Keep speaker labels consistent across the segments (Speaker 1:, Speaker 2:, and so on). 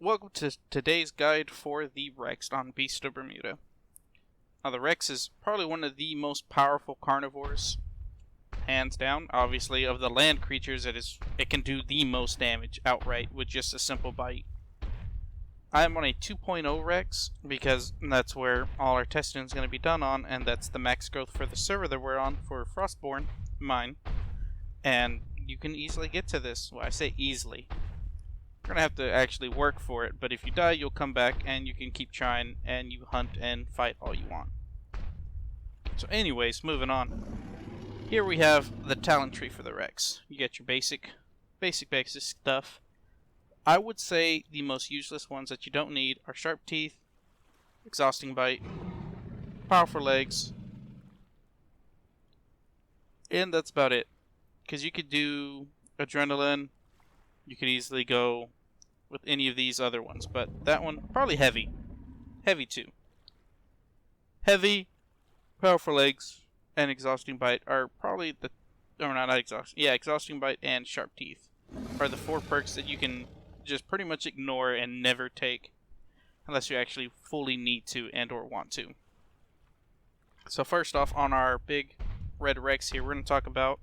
Speaker 1: Welcome to today's guide for the Rex on Beast of Bermuda. Now, the Rex is probably one of the most powerful carnivores, hands down. Obviously, of the land creatures, it can do the most damage outright with just a simple bite. I am on a 2.0 Rex because that's where all our testing is going to be done on, and that's the max growth for the server that we're on for FrostBorn, mine. And you can easily get to this. Well, I say easily. You're gonna have to actually work for it, but if you die, you'll come back and you can keep trying and you hunt and fight all you want. So anyways, moving on. Here we have the talent tree for the Rex. You get your basic stuff. I would say the most useless ones that you don't need are sharp teeth, exhausting bite, powerful legs, and that's about it. Because you could do adrenaline. You could easily go with any of these other ones, but that one, probably heavy. Heavy too. Heavy, powerful legs, and exhausting bite are probably the, or not exhausting, yeah, exhausting bite and sharp teeth are the 4 perks that you can just pretty much ignore and never take unless you actually fully need to and or want to. So first off, on our big red Rex here, we're going to talk about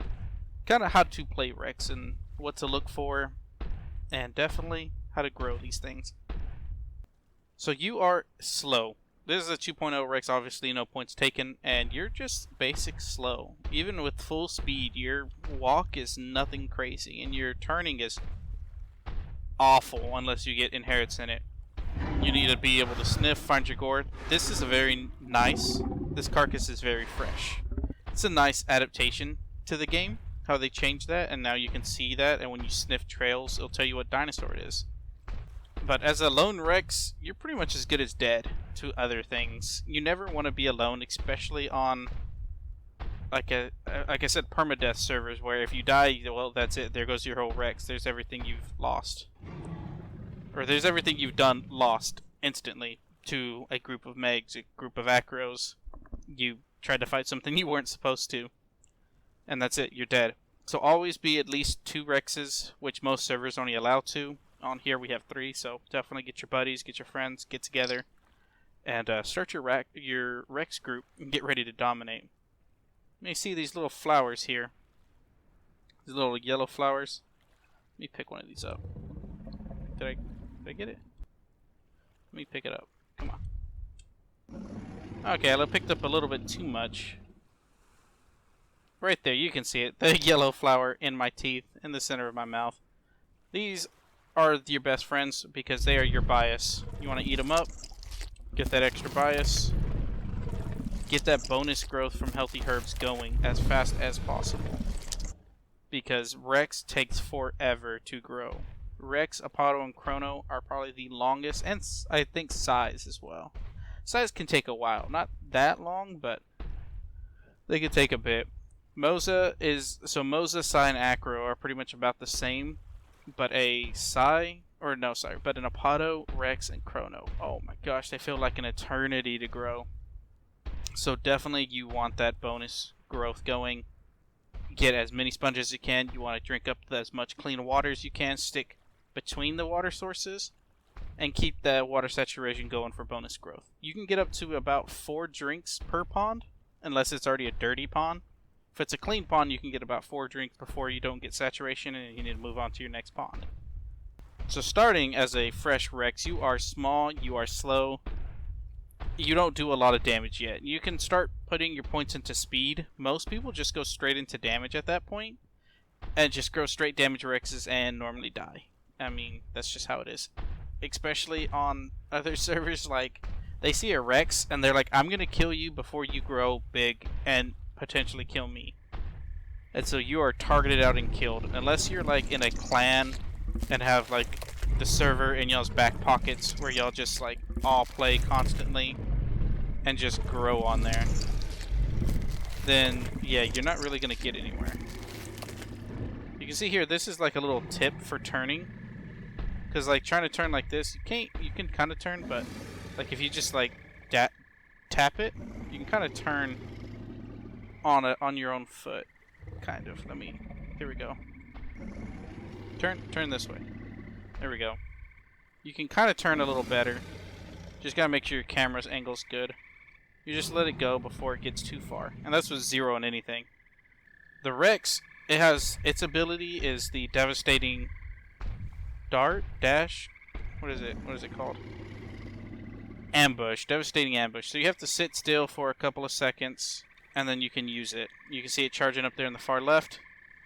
Speaker 1: kind of how to play Rex and what to look for, and definitely how to grow these things. So you are slow. This is a 2.0 Rex, obviously no points taken, and you're just basic slow. Even with full speed, your walk is nothing crazy, and your turning is awful unless you get inherits in it. You need to be able to sniff, find your gourd. This is a very nice, this carcass is very fresh. It's a nice adaptation to the game, how they changed that, and now you can see that, and when you sniff trails, it'll tell you what dinosaur it is. But as a lone Rex, you're pretty much as good as dead to other things. You never want to be alone, especially on, like I said, permadeath servers, where if you die, well, that's it. There goes your whole Rex. There's everything you've lost. Or there's everything you've done lost instantly to a group of Megs, a group of Acros. You tried to fight something you weren't supposed to. And that's it, you're dead. So always be at least 2 Rexes, which most servers only allow 2. On here we have 3, so definitely get your buddies, get your friends, get together, and start your Rex group and get ready to dominate. You may see these little flowers here. These little yellow flowers. Let me pick one of these up. Did I get it? Let me pick it up. Come on. Okay, I picked up a little bit too much. Right there, you can see it. The yellow flower in my teeth, in the center of my mouth. These are your best friends because they are your bias. You want to eat them up, get that extra bias, get that bonus growth from healthy herbs going as fast as possible. Because Rex takes forever to grow. Rex, Apollo, and Chrono are probably the longest, and I think Size as well. Size can take a while. Not that long, but they could take a bit. Moza, Psy, and Acro are pretty much about the same, but an Apollo, Rex, and Chrono, oh my gosh, they feel like an eternity to grow. So definitely you want that bonus growth going. Get as many sponges as you can. You want to drink up as much clean water as you can. Stick between the water sources, and keep the water saturation going for bonus growth. You can get up to about 4 drinks per pond, unless it's already a dirty pond. If it's a clean pond, you can get about 4 drinks before you don't get saturation and you need to move on to your next pond. So starting as a fresh Rex, you are small, you are slow, you don't do a lot of damage yet. You can start putting your points into speed. Most people just go straight into damage at that point, and just grow straight damage Rexes and normally die. I mean, that's just how it is. Especially on other servers, like, they see a Rex and they're like, I'm gonna kill you before you grow big and potentially kill me. And so you are targeted out and killed. Unless you're like in a clan and have like the server in y'all's back pockets where y'all just like all play constantly and just grow on there, then yeah, you're not really gonna get anywhere. You can see here, this is like a little tip for turning. Because like trying to turn like this, you can kind of turn, but like if you just like tap it, you can kind of turn on your own foot, kind of. Here we go. Turn this way. There we go. You can kind of turn a little better. Just gotta make sure your camera's angle's good. You just let it go before it gets too far. And that's with 0 on anything. The Rex, it has, its ability is the devastating dart, dash, what is it called? Ambush, devastating ambush. So you have to sit still for a couple of seconds, and then you can use it. You can see it charging up there in the far left.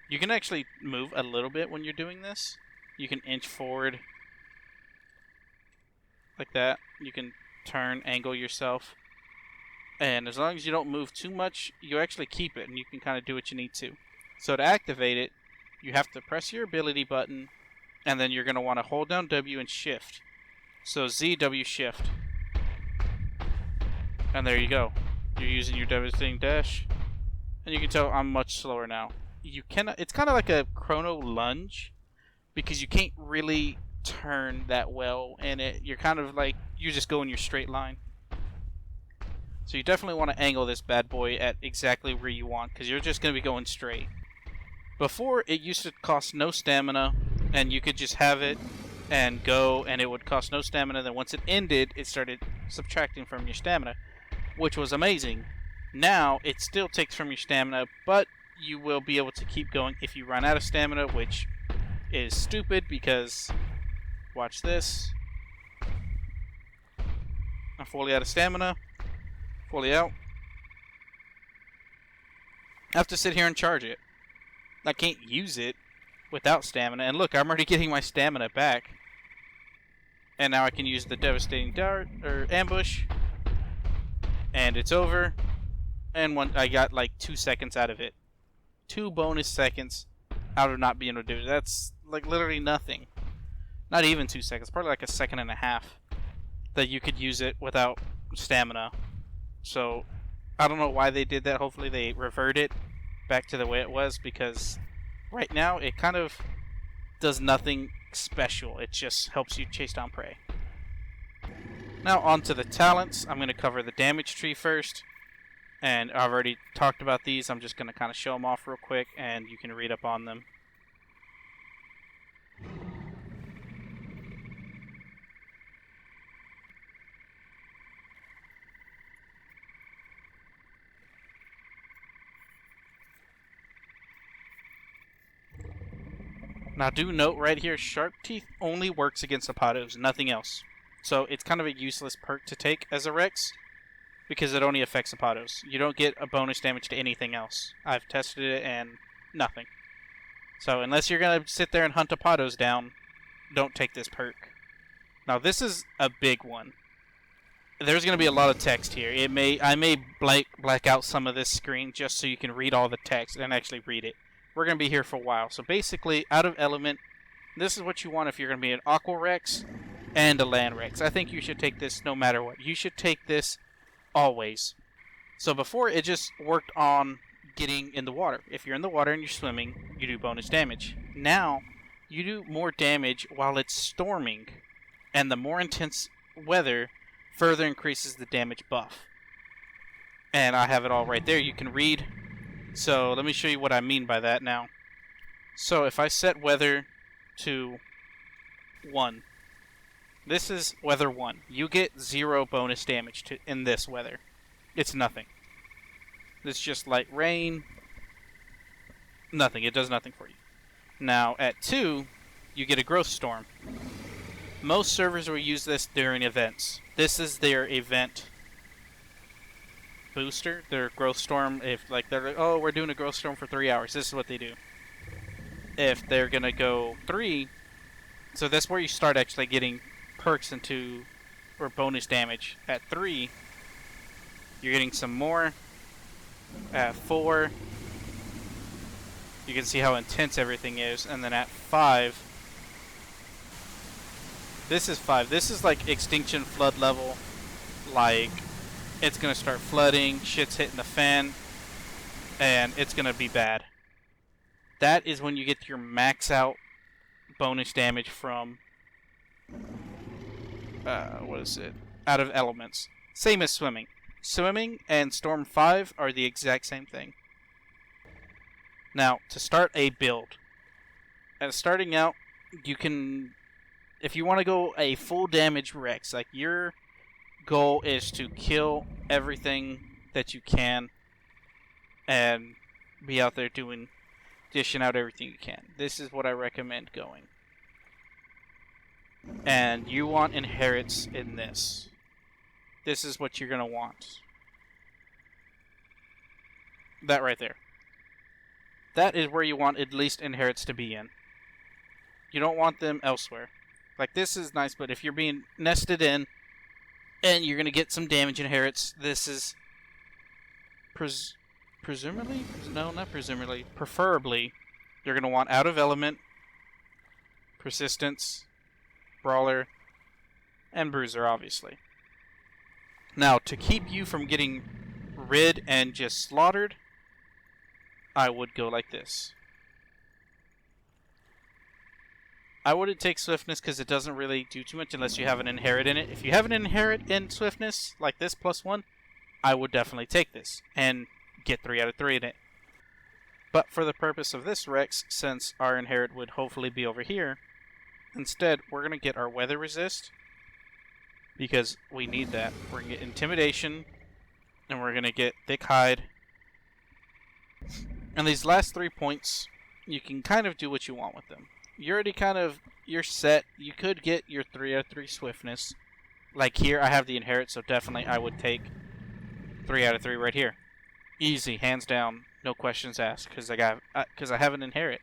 Speaker 1: You can actually move a little bit when you're doing this. You can inch forward like that. You can turn, angle yourself. And as long as you don't move too much, you actually keep it, and you can kind of do what you need to. So to activate it, you have to press your ability button, and then you're going to want to hold down W and shift. So Z, W, shift. And there you go. You're using your devastating dash. And you can tell I'm much slower now. You cannot, it's kind of like a chrono lunge, because you can't really turn that well in it. You're kind of like, you just go in your straight line. So you definitely want to angle this bad boy at exactly where you want, because you're just going to be going straight. Before, it used to cost no stamina, and you could just have it and go, and it would cost no stamina. Then once it ended, it started subtracting from your stamina, which was amazing. Now, it still takes from your stamina, but you will be able to keep going if you run out of stamina, which is stupid, because, watch this. I'm fully out of stamina. Fully out. I have to sit here and charge it. I can't use it without stamina. And look, I'm already getting my stamina back. And now I can use the devastating dart or ambush. And it's over. And I got like 2 seconds out of it. 2 bonus seconds out of not being able to do it. That's like literally nothing. Not even 2 seconds. Probably like a second and a half that you could use it without stamina. So, I don't know why they did that. Hopefully they revert it back to the way it was, because right now it kind of does nothing special. It just helps you chase down prey. Now on to the talents. I'm going to cover the damage tree first. And I've already talked about these. I'm just going to kind of show them off real quick, and you can read up on them. Now do note right here, Sharp Teeth only works against Apados, nothing else. So it's kind of a useless perk to take as a Rex, because it only affects Apados. You don't get a bonus damage to anything else. I've tested it and nothing. So unless you're going to sit there and hunt Apados down, don't take this perk. Now this is a big one. There's going to be a lot of text here. I may black out some of this screen just so you can read all the text and actually read it. We're going to be here for a while. So basically, out of element, this is what you want if you're going to be an Aqua Rex and a Land Rex. I think you should take this no matter what. You should take this always. So before, it just worked on getting in the water. If you're in the water and you're swimming, you do bonus damage. Now, you do more damage while it's storming. And the more intense weather further increases the damage buff. And I have it all right there. You can read. So let me show you what I mean by that now. So if I set weather to 1, this is weather 1. You get 0 bonus damage in this weather. It's nothing. It's just light rain. Nothing. It does nothing for you. Now at 2, you get a growth storm. Most servers will use this during events. This is their event booster, their growth storm. If like they're like, oh, we're doing a growth storm for 3 hours, this is what they do. If they're gonna go 3, so that's where you start actually getting perks into or bonus damage. At 3, you're getting some more. At 4, you can see how intense everything is, and then at 5, this is 5. This is like extinction flood level. Like, it's going to start flooding, shit's hitting the fan, and it's going to be bad. That is when you get your max out bonus damage from, what is it? Out of elements. Same as swimming. Swimming and Storm 5 are the exact same thing. Now, to start a build. Starting out, you can If you want to go a full damage Rex, like your goal is to kill everything that you can and be out there dishing out everything you can. This is what I recommend going. And you want inherits in this. This is what you're going to want. That right there. That is where you want at least inherits to be in. You don't want them elsewhere. Like, this is nice, but if you're being nested in and you're going to get some damage inherits, this is presumably? No, not presumably. Preferably, you're going to want Out of Element, Persistence, Brawler, and Bruiser, obviously. Now, to keep you from getting rid and just slaughtered, I would go like this. I wouldn't take Swiftness because it doesn't really do too much unless you have an inherit in it. If you have an inherit in Swiftness, like this +1, I would definitely take this and get 3 out of 3 in it. But for the purpose of this Rex, since our inherit would hopefully be over here, instead we're going to get our Weather Resist because we need that. We're going to get Intimidation and we're going to get Thick Hide. And these last 3 points, you can kind of do what you want with them. You're already you're set. You could get your 3 out of 3 Swiftness. Like here, I have the inherit, so definitely I would take 3 out of 3 right here. Easy, hands down, no questions asked, because I have an inherit.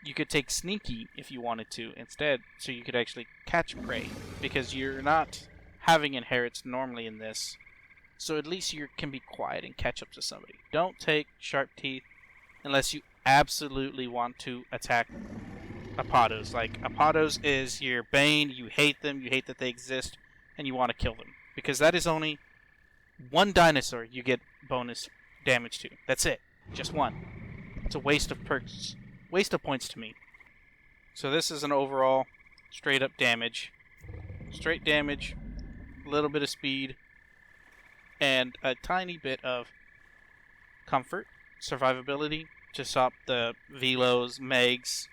Speaker 1: You could take Sneaky if you wanted to instead, so you could actually catch prey, because you're not having inherits normally in this. So at least you can be quiet and catch up to somebody. Don't take Sharp Teeth unless you absolutely want to attack Apados. Like, Apados is your bane, you hate them, you hate that they exist, and you want to kill them. Because that is only one dinosaur you get bonus damage to. That's it. Just one. It's a waste of perks. Waste of points to me. So this is an overall straight up damage. Straight damage, a little bit of speed, and a tiny bit of comfort, survivability, to stop the Velos, Megs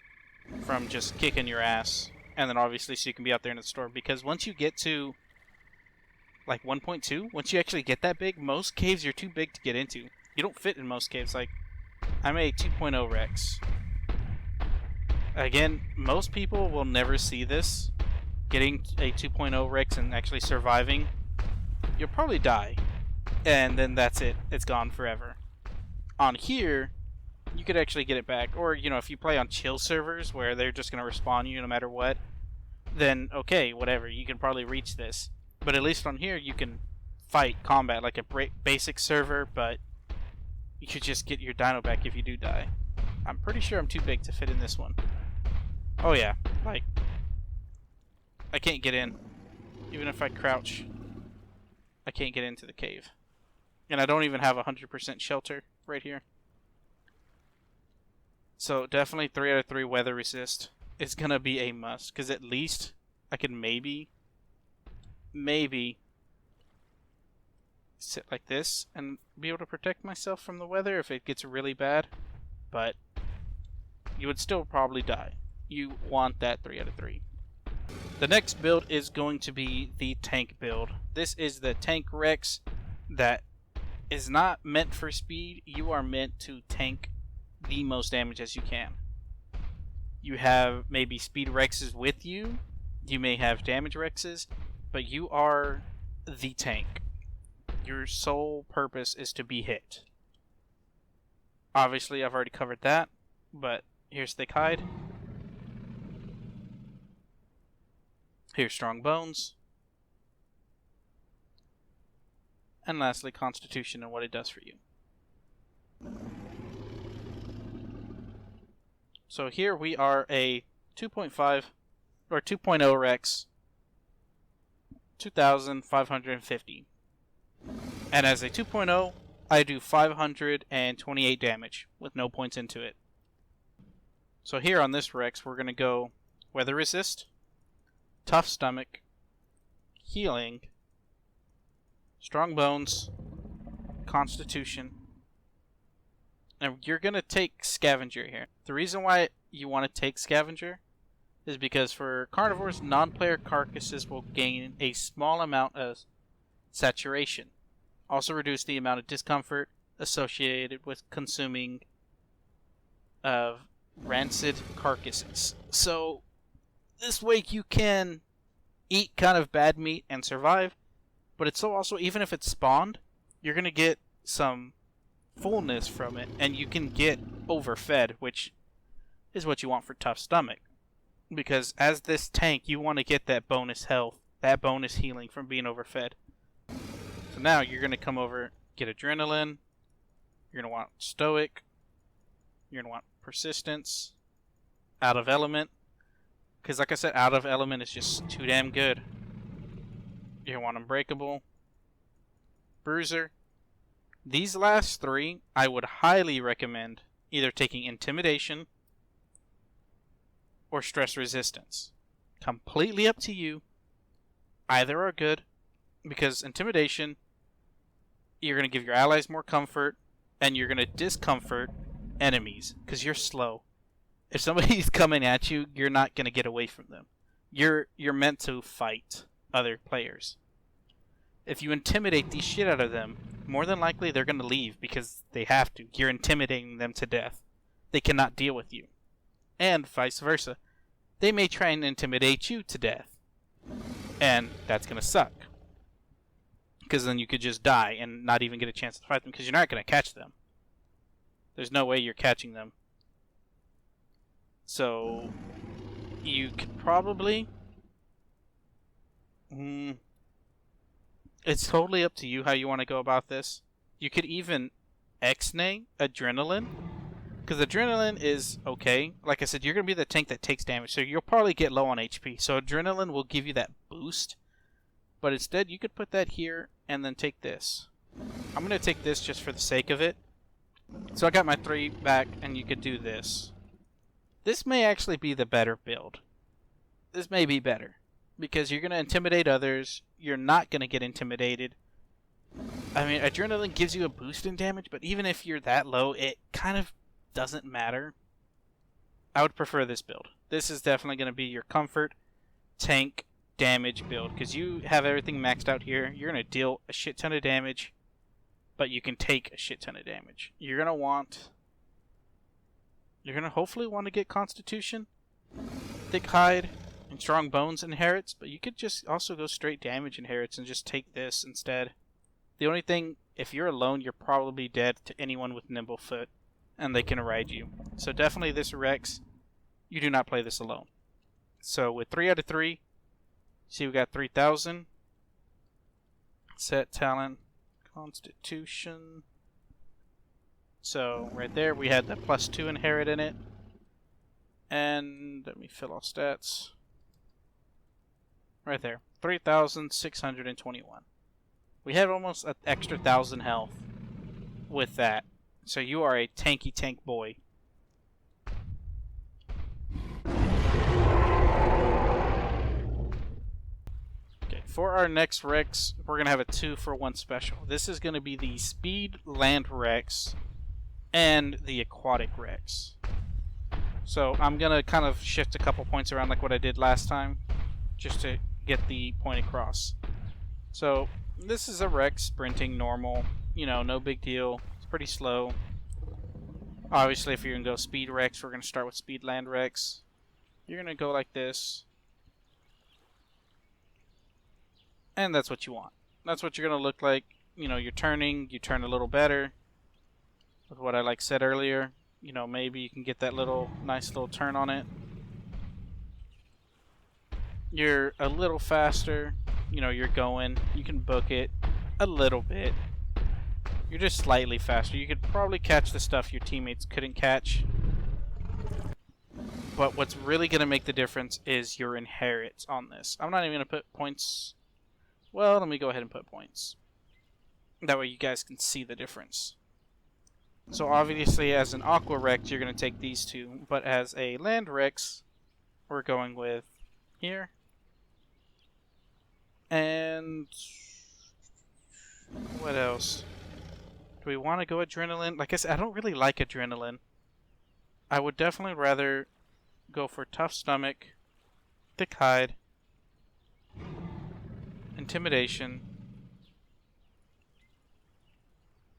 Speaker 1: from just kicking your ass. And then obviously so you can be out there in the storm, because once you get to like 1.2, once you actually get that big, most caves you're too big to get into. You don't fit in most caves. Like, I'm a 2.0 Rex. Again, most people will never see this. Getting a 2.0 Rex and actually surviving, you'll probably die. And then that's it. It's gone forever. On here, you could actually get it back. Or, you know, if you play on chill servers where they're just going to respawn you no matter what, then okay, whatever. You can probably reach this. But at least on here, you can fight combat like a basic server, but you could just get your dino back if you do die. I'm pretty sure I'm too big to fit in this one. Oh yeah, like, I can't get in. Even if I crouch, I can't get into the cave. And I don't even have 100% shelter right here. So definitely 3 out of 3 weather resist is gonna be a must, because at least I can maybe sit like this and be able to protect myself from the weather if it gets really bad. But you would still probably die. You want that 3 out of 3. The next build is going to be the tank build. This is the tank Rex that is not meant for speed. You are meant to tank the most damage as you can. You have maybe speed Rexes with you. You may have damage Rexes, but you are the tank. Your sole purpose is to be hit. Obviously, I've already covered that, but here's Thick Hide. Here's Strong Bones. And lastly, Constitution and what it does for you. So here we are a 2.5 or 2.0 Rex, 2,550. And as a 2.0, I do 528 damage with no points into it. So here on this Rex, we're going to go Weather Resist, Tough Stomach, Healing, Strong Bones, Constitution, and you're going to take Scavenger here. The reason why you want to take Scavenger is because for carnivores, non-player carcasses will gain a small amount of saturation. Also reduce the amount of discomfort associated with consuming rancid carcasses. So this way you can eat kind of bad meat and survive, but it's so also, even if it's spawned, you're going to get some fullness from it, and you can get overfed, which is what you want for tough stomach. Because as this tank, you want to get that bonus health, that bonus healing from being overfed. So now you're going to come over, get adrenaline, you're going to want stoic, you're going to want persistence, out of element, because like I said, out of element is just too damn good. You're going to want unbreakable, bruiser. These last three, I would highly recommend either taking intimidation or stress resistance. Completely up to you. Either are good, because intimidation, you're going to give your allies more comfort, and you're going to discomfort enemies, because you're slow. If somebody's coming at you, you're not going to get away from them. You're meant to fight other players. If you intimidate the shit out of them, more than likely they're going to leave because they have to. You're intimidating them to death. They cannot deal with you. And vice versa. They may try and intimidate you to death. And that's going to suck. Because then you could just die and not even get a chance to fight them, because you're not going to catch them. There's no way you're catching them. So you could probably... It's totally up to you how you want to go about this. You could even X-nay adrenaline, because adrenaline is okay. Like I said, you're going to be the tank that takes damage, so you'll probably get low on HP. So adrenaline will give you that boost. But instead, you could put that here and then take this. I'm going to take this just for the sake of it. So I got my 3 back, and you could do this. This may actually be the better build. This may be better, because you're going to intimidate others. You're not going to get intimidated. I mean, adrenaline gives you a boost in damage, but even if you're that low, it kind of doesn't matter. I would prefer this build. This is definitely going to be your comfort, tank, damage build, because you have everything maxed out here. You're going to deal a shit ton of damage, but you can take a shit ton of damage. You're going to hopefully want to get Constitution, Thick Hide, and Strong Bones inherits, but you could just also go straight damage inherits and just take this instead. The only thing, if you're alone, you're probably dead to anyone with Nimble Foot, and they can ride you. So definitely this Rex, you do not play this alone. So with 3 out of 3, see we got 3,000. Set talent, Constitution. So right there we had the +2 inherit in it. And let me fill all stats. Right there, 3,621. We have almost an extra 1,000 health with that. So you are a tanky tank boy. Okay, for our next Rex, we're going to have a 2-for-1 special. This is going to be the Speed Land Rex and the Aquatic Rex. So I'm going to kind of shift a couple points around like what I did last time, just to get the point across. So this is a Rex sprinting normal, you know, no big deal. It's pretty slow. Obviously, if you're going to go Speed Rex, we're going to start with Speed Land Rex. You're going to go like this. And that's what you want. That's what you're going to look like. You know, you're turning, you turn a little better. With what I said earlier. You know, maybe you can get that nice little turn on it. You're a little faster. You know, you're going. You can book it a little bit. You're just slightly faster. You could probably catch the stuff your teammates couldn't catch. But what's really going to make the difference is your inherits on this. I'm not even going to put points. Well, let me go ahead and put points. That way you guys can see the difference. So obviously as an Aqua Rex, you're going to take these two. But as a Land Rex, we're going with here. And what else? Do we want to go Adrenaline? Like I said, I don't really like Adrenaline. I would definitely rather go for Tough Stomach thick hide, intimidation,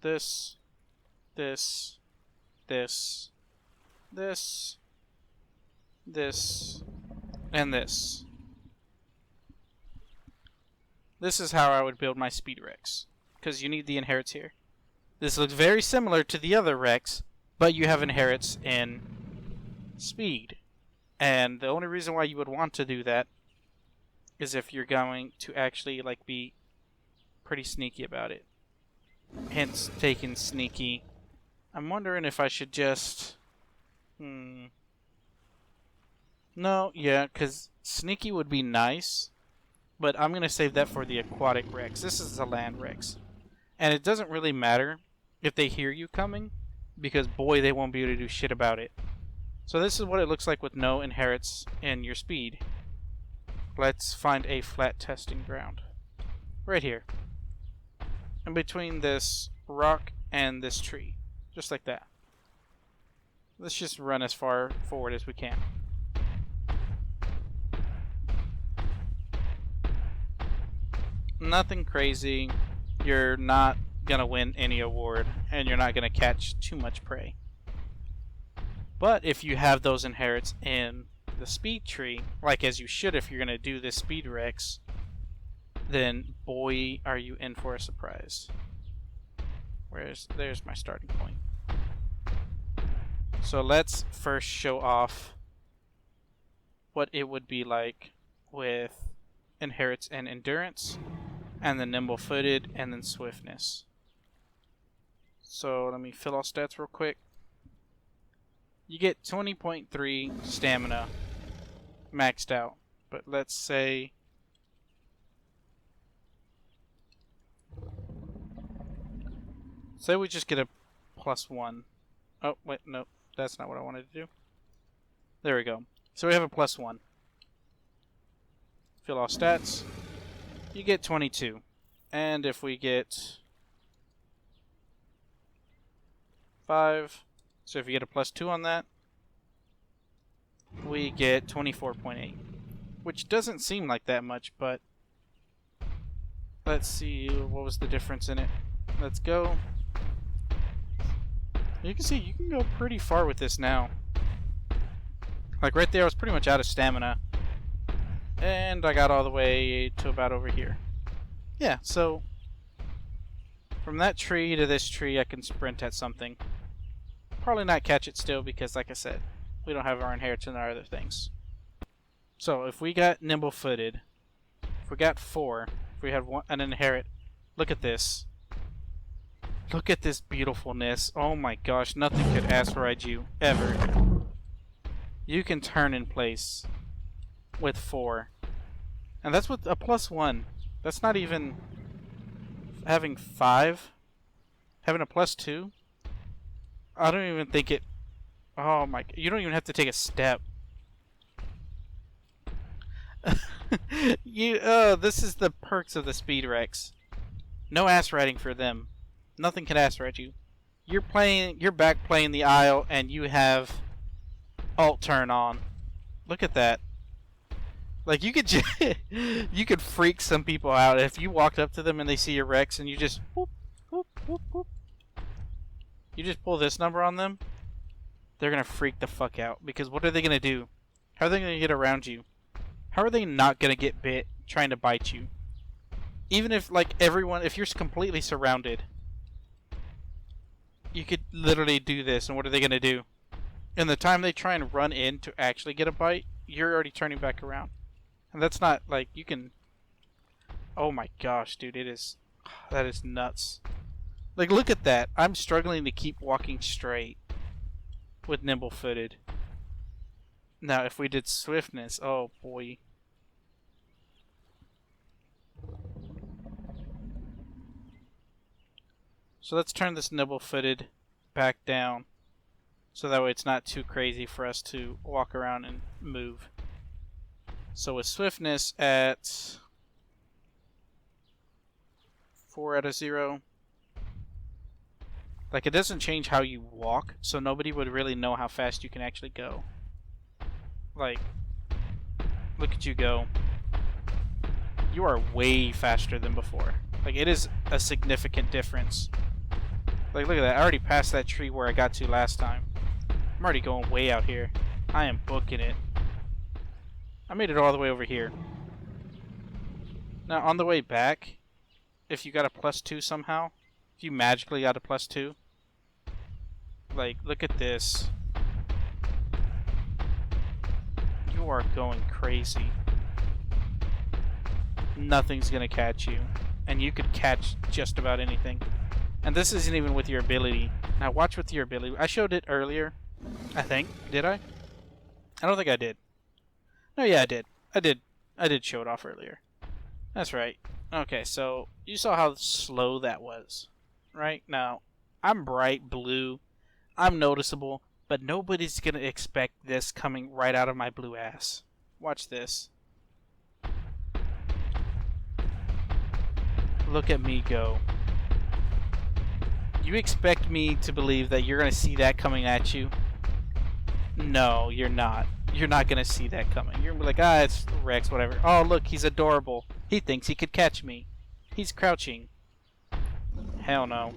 Speaker 1: this, this, this, this, this, and this. This is how I would build my speed Rex, because you need the inherits here. This looks very similar to the other Rex, but you have inherits in speed. And the only reason why you would want to do that is if you're going to actually like be pretty sneaky about it. Hence taking sneaky. I'm wondering if I should just... No, yeah, because sneaky would be nice, but I'm going to save that for the aquatic Rex. This is a land Rex. And it doesn't really matter if they hear you coming, because boy, they won't be able to do shit about it. So this is what it looks like with no inherits in your speed. Let's find a flat testing ground. Right here. In between this rock and this tree. Just like that. Let's just run as far forward as we can. Nothing crazy. You're not gonna win any award, and you're not gonna catch too much prey. But if you have those inherits in the speed tree, like as you should if you're gonna do this speed Rex, then boy, are you in for a surprise. There's my starting point. So let's first show off what it would be like with inherits and endurance, and then nimble-footed, and then swiftness. So let me fill all stats real quick. You get 20.3 stamina maxed out, but let's say we just get a +1. Oh wait, no, that's not what I wanted to do. There we go. So we have a +1. Fill all stats. You get 22. And if we get 5, so if you get a +2 on that, we get 24.8. Which doesn't seem like that much, but let's see what was the difference in it. Let's go. You can see you can go pretty far with this now. Like right there I was pretty much out of stamina. And I got all the way to about over here. Yeah, so from that tree to this tree I can sprint at something. Probably not catch it still because like I said, we don't have our inheritance and our other things. So if we got nimble-footed, if we got 4, if we had an inherit, look at this. Look at this beautifulness. Oh my gosh, nothing could asteroid you, ever. You can turn in place with 4. And that's with a +1. That's not even having 5. Having a +2. I don't even think it... Oh my... You don't even have to take a step. This is the perks of the Speed Rex. No ass riding for them. Nothing can ass ride you. You're back playing the Isle and you have alt turn on. Look at that. Like you could you could freak some people out if you walked up to them and they see your Rex and you just whoop, whoop, whoop, whoop. You just pull this number on them, they're gonna freak the fuck out because what are they gonna do? How are they gonna get around you? How are they not gonna get bit trying to bite you? Even if like everyone, if you're completely surrounded, you could literally do this and what are they gonna do? In the time they try and run in to actually get a bite, you're already turning back around. And that's not like you can. Oh my gosh, dude, that is nuts. Like look at that. I'm struggling to keep walking straight with nimble-footed. Now if we did swiftness, oh boy. So let's turn this nimble-footed back down. So that way it's not too crazy for us to walk around and move. So with swiftness at 4 out of 0. Like it doesn't change how you walk, so nobody would really know how fast you can actually go. Like Look at you go. You are way faster than before. Like, it is a significant difference. Like, look at that. I already passed that tree where I got to last time. I'm already going way out here. I am booking it. I made it all the way over here. Now, on the way back, if you got a +2 somehow, if you magically got a +2, like, look at this. You are going crazy. Nothing's gonna catch you. And you could catch just about anything. And this isn't even with your ability. Now watch with your ability. I showed it earlier, I think. Did I? I don't think I did. No, yeah, I did. I did show it off earlier. That's right. Okay, so you saw how slow that was. Right? Now, I'm bright blue. I'm noticeable. But nobody's gonna expect this coming right out of my blue ass. Watch this. Look at me go. You expect me to believe that you're going to see that coming at you? No, you're not. You're not going to see that coming. You're going to be like, it's Rex, whatever. Oh, look, he's adorable. He thinks he could catch me. He's crouching. Hell no.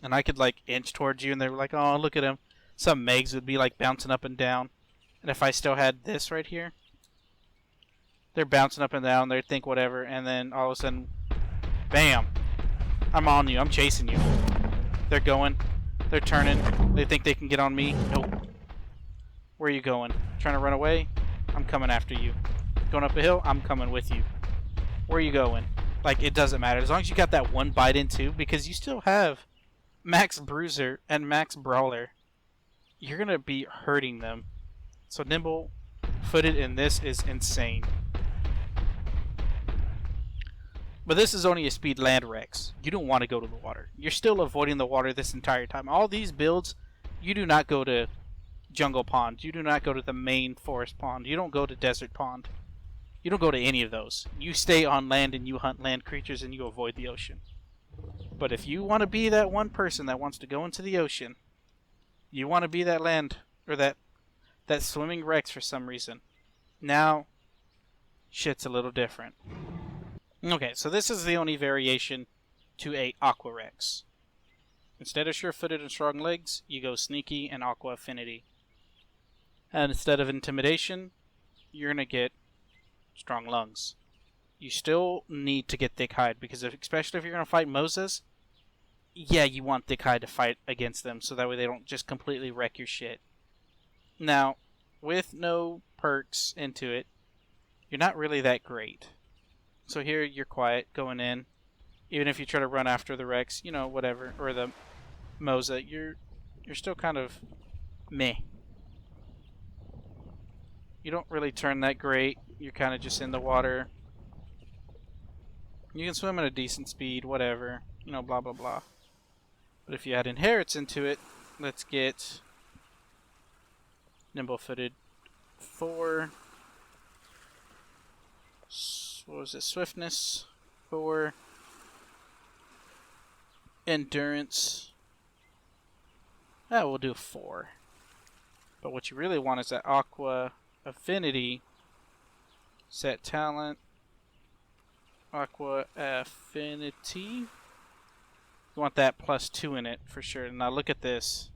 Speaker 1: And I could, like, inch towards you, and they were like, oh, look at him. Some Megs would be, like, bouncing up and down. And if I still had this right here, they're bouncing up and down, they think whatever, and then all of a sudden, bam! I'm on you, I'm chasing you. They're going, they're turning, they think they can get on me. Nope. Where are you going? Trying to run away? I'm coming after you. Going up a hill? I'm coming with you. Where are you going? Like, it doesn't matter. As long as you got that one bite in too, because you still have Max Bruiser and Max Brawler. You're going to be hurting them. So nimble-footed in this is insane. But this is only a speed land Rex. You don't want to go to the water. You're still avoiding the water this entire time. All these builds, you do not go to Jungle Pond. You do not go to the main forest pond. You don't go to Desert Pond. You don't go to any of those. You stay on land and you hunt land creatures and you avoid the ocean. But if you want to be that one person that wants to go into the ocean, you want to be that land, or that swimming Rex for some reason, now shit's a little different. Okay, so this is the only variation to a Aqua Rex. Instead of sure-footed and strong legs, you go sneaky and Aqua Affinity. And instead of intimidation, you're going to get strong lungs. You still need to get thick hide, because especially if you're going to fight Moses, yeah, you want thick hide to fight against them, so that way they don't just completely wreck your shit. Now, with no perks into it, you're not really that great. So here you're quiet, going in. Even if you try to run after the Rex, you know, whatever, or the Moza, you're still kind of meh. You don't really turn that great. You're kind of just in the water. You can swim at a decent speed, whatever, you know, blah blah blah. But if you add inherits into it, let's get nimble-footed 4. What was it? Swiftness 4. Endurance. We'll do 4. But what you really want is that Aqua Affinity. Set talent. Aqua Affinity. You want that +2 in it for sure. Now look at this.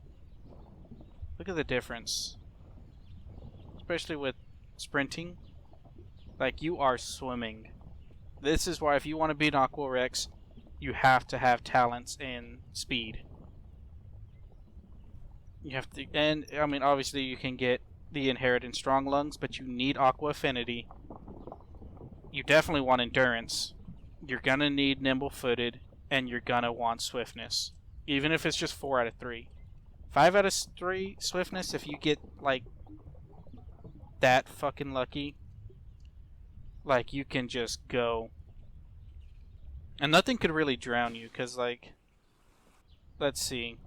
Speaker 1: Look at the difference. Especially with sprinting. Like, you are swimming. This is why if you want to be an Aqua Rex, you have to have talents in speed. You have to, and I mean, obviously you can get the inherit in strong lungs, but you need Aqua Affinity. You definitely want endurance. You're gonna need nimble-footed, and you're gonna want swiftness. Even if it's just 4 out of 3. 5 out of 3 swiftness, if you get, like, that fucking lucky, like, you can just go. And nothing could really drown you, because, like, let's see.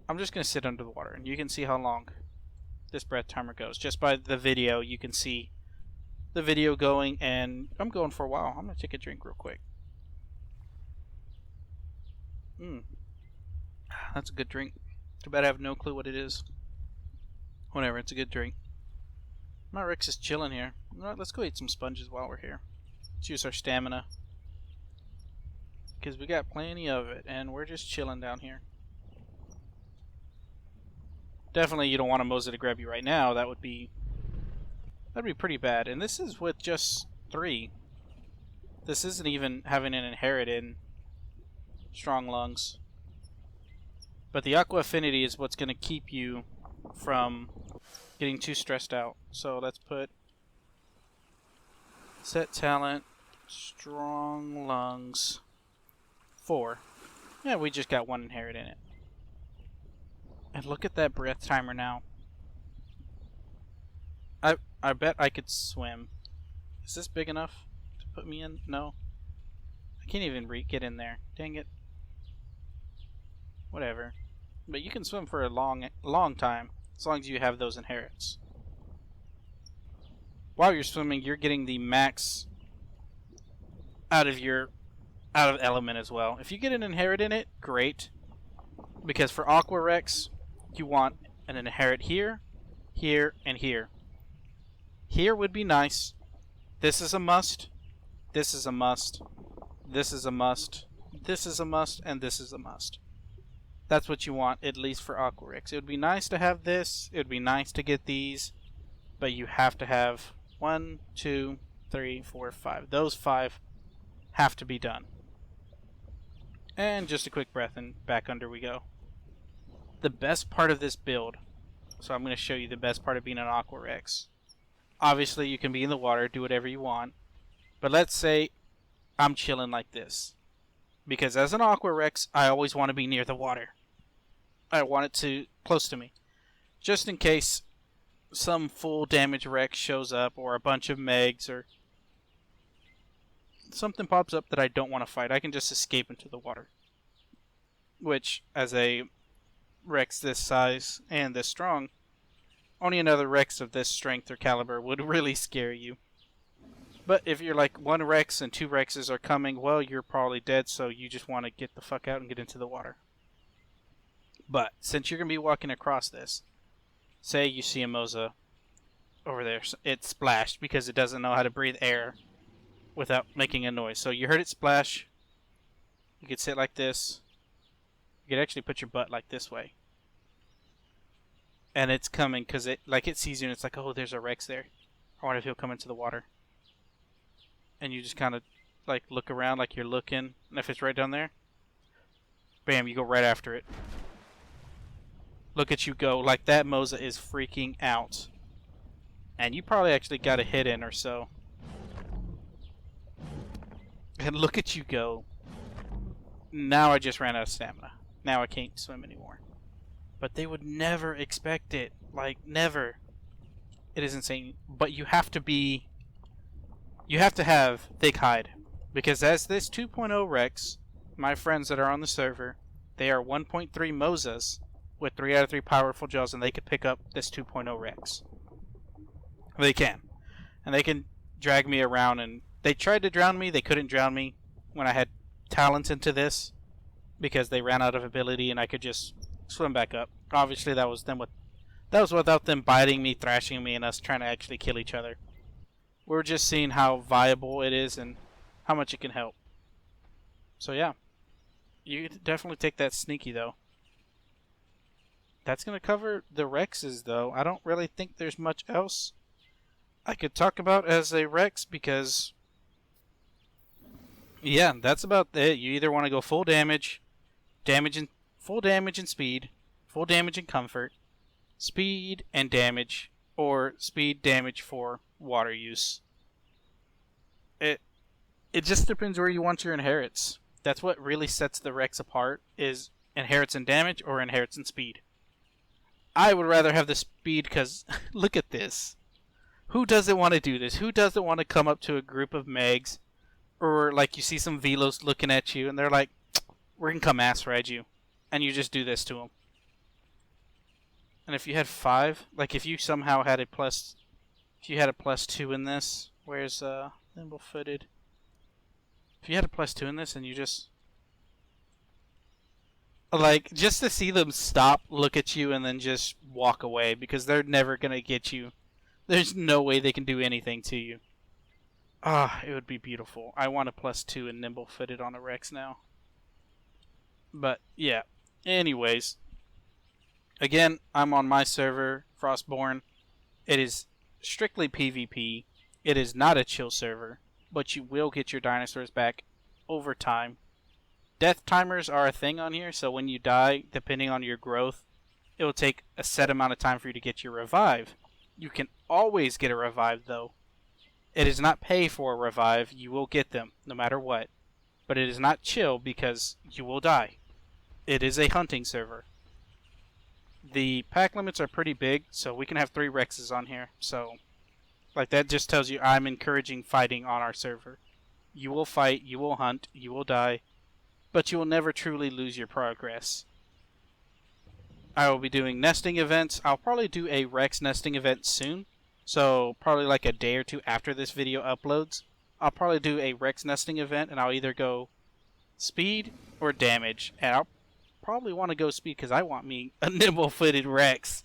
Speaker 1: I'm just going to sit under the water, and you can see how long this breath timer goes. Just by the video, you can see the video going, and I'm going for a while. I'm going to take a drink real quick. That's a good drink. Too bad I have no clue what it is. Whatever, it's a good drink. My Rex is chilling here. Alright, let's go eat some sponges while we're here. Let's use our stamina. Because we got plenty of it, and we're just chilling down here. Definitely you don't want a Moza to grab you right now. That'd be pretty bad. And this is with just 3. This isn't even having an inherited strong lungs. But the Aqua Affinity is what's going to keep you from getting too stressed out. So let's put set talent, strong lungs, 4. Yeah, we just got 1 inherit in it. And look at that breath timer now. I bet I could swim. Is this big enough to put me in? No. I can't even get in there. Dang it. Whatever. But you can swim for a long time, as long as you have those inherits. While you're swimming, you're getting the max out of element as well. If you get an inherit in it, great. Because for Aqua Rex, you want an inherit here, here, and here. Here would be nice. This is a must. This is a must. This is a must. This is a must, and this is a must. That's what you want, at least for Aqua Rex. It would be nice to have this. It would be nice to get these. But you have to have 1, 2, 3, 4, 5. Those 5 have to be done. And just a quick breath and back under we go. The best part of this build, so I'm going to show you the best part of being an Aqua Rex. Obviously you can be in the water, do whatever you want. But let's say I'm chilling like this. Because as an Aqua Rex, I always want to be near the water. I want it close to me. Just in case some full damage Rex shows up, or a bunch of Megs, or something pops up that I don't want to fight. I can just escape into the water. Which, as a Rex this size and this strong, only another Rex of this strength or caliber would really scare you. But if you're like 1 Rex and 2 Rexes are coming, well, you're probably dead, so you just want to get the fuck out and get into the water. But since you're going to be walking across this, say you see a Moza over there, it splashed because it doesn't know how to breathe air without making a noise. So you heard it splash. You could sit like this. You could actually put your butt like this way. And it's coming because it sees you and it's like, oh, there's a Rex there. I wonder if he'll come into the water. And you just kind of like look around like you're looking. And if it's right down there, bam, you go right after it. Look at you go. Like that Moza is freaking out. And you probably actually got a hit in or so. And look at you go. Now I just ran out of stamina. Now I can't swim anymore. But they would never expect it. Like, never. It is insane. But you have to have thick hide. Because as this 2.0 Rex, my friends that are on the server, they are 1.3 Mozas with 3 out of 3 powerful jaws, and they could pick up this 2.0 Rex. They can. And they can drag me around, and they tried to drown me. They couldn't drown me when I had talents into this because they ran out of ability and I could just swim back up. Obviously that was without them biting me, thrashing me, and us trying to actually kill each other. We're just seeing how viable it is and how much it can help. So yeah, you definitely take that sneaky though. That's going to cover the Rexes though. I don't really think there's much else I could talk about as a Rex because, yeah, that's about it. You either want to go full damage and speed, full damage and comfort, speed and damage, or speed damage for water use. It just depends where you want your inherits. That's what really sets the Rex apart, is inherits and damage or inherits and speed. I would rather have the speed because look at this. Who doesn't want to do this? Who doesn't want to come up to a group of Megs, or like you see some Velos looking at you and they're like, we're going to come ass ride you. And you just do this to them. And if you had 5, like if you somehow had a +2 in this, where's nimble-footed? If you had a +2 in this and you just, Like, just to see them stop, look at you, and then just walk away, because they're never gonna get you. There's no way they can do anything to you. Ah, it would be beautiful. I want a +2 in nimble footed on a Rex now. But, yeah. Anyways. Again, I'm on my server, FrostBorn. It is strictly PvP. It is not a chill server, but you will get your dinosaurs back over time. Death timers are a thing on here, so when you die, depending on your growth, it will take a set amount of time for you to get your revive. You can always get a revive, though. It is not pay for a revive. You will get them, no matter what. But it is not chill, because you will die. It is a hunting server. The pack limits are pretty big, so we can have 3 Rexes on here. So, like, that just tells you I'm encouraging fighting on our server. You will fight, you will hunt, you will die, but you will never truly lose your progress. I will be doing nesting events. I'll probably do a Rex nesting event soon. So, probably like a day or 2 after this video uploads. I'll probably do a Rex nesting event, and I'll either go speed or damage. And I'll probably want to go speed because I want me a nimble-footed Rex.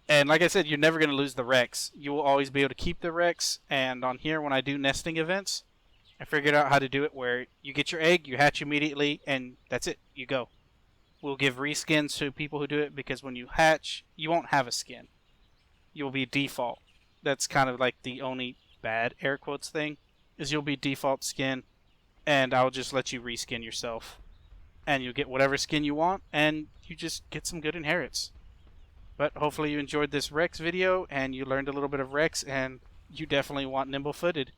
Speaker 1: And like I said, you're never going to lose the Rex. You will always be able to keep the Rex. And on here, when I do nesting events, I figured out how to do it where you get your egg, you hatch immediately, and that's it. You go. We'll give reskins to people who do it because when you hatch, you won't have a skin. You'll be default. That's kind of like the only bad air quotes thing, is you'll be default skin, and I'll just let you reskin yourself. And you'll get whatever skin you want, and you just get some good inherits. But hopefully you enjoyed this Rex video, and you learned a little bit of Rex, and you definitely want nimble-footed.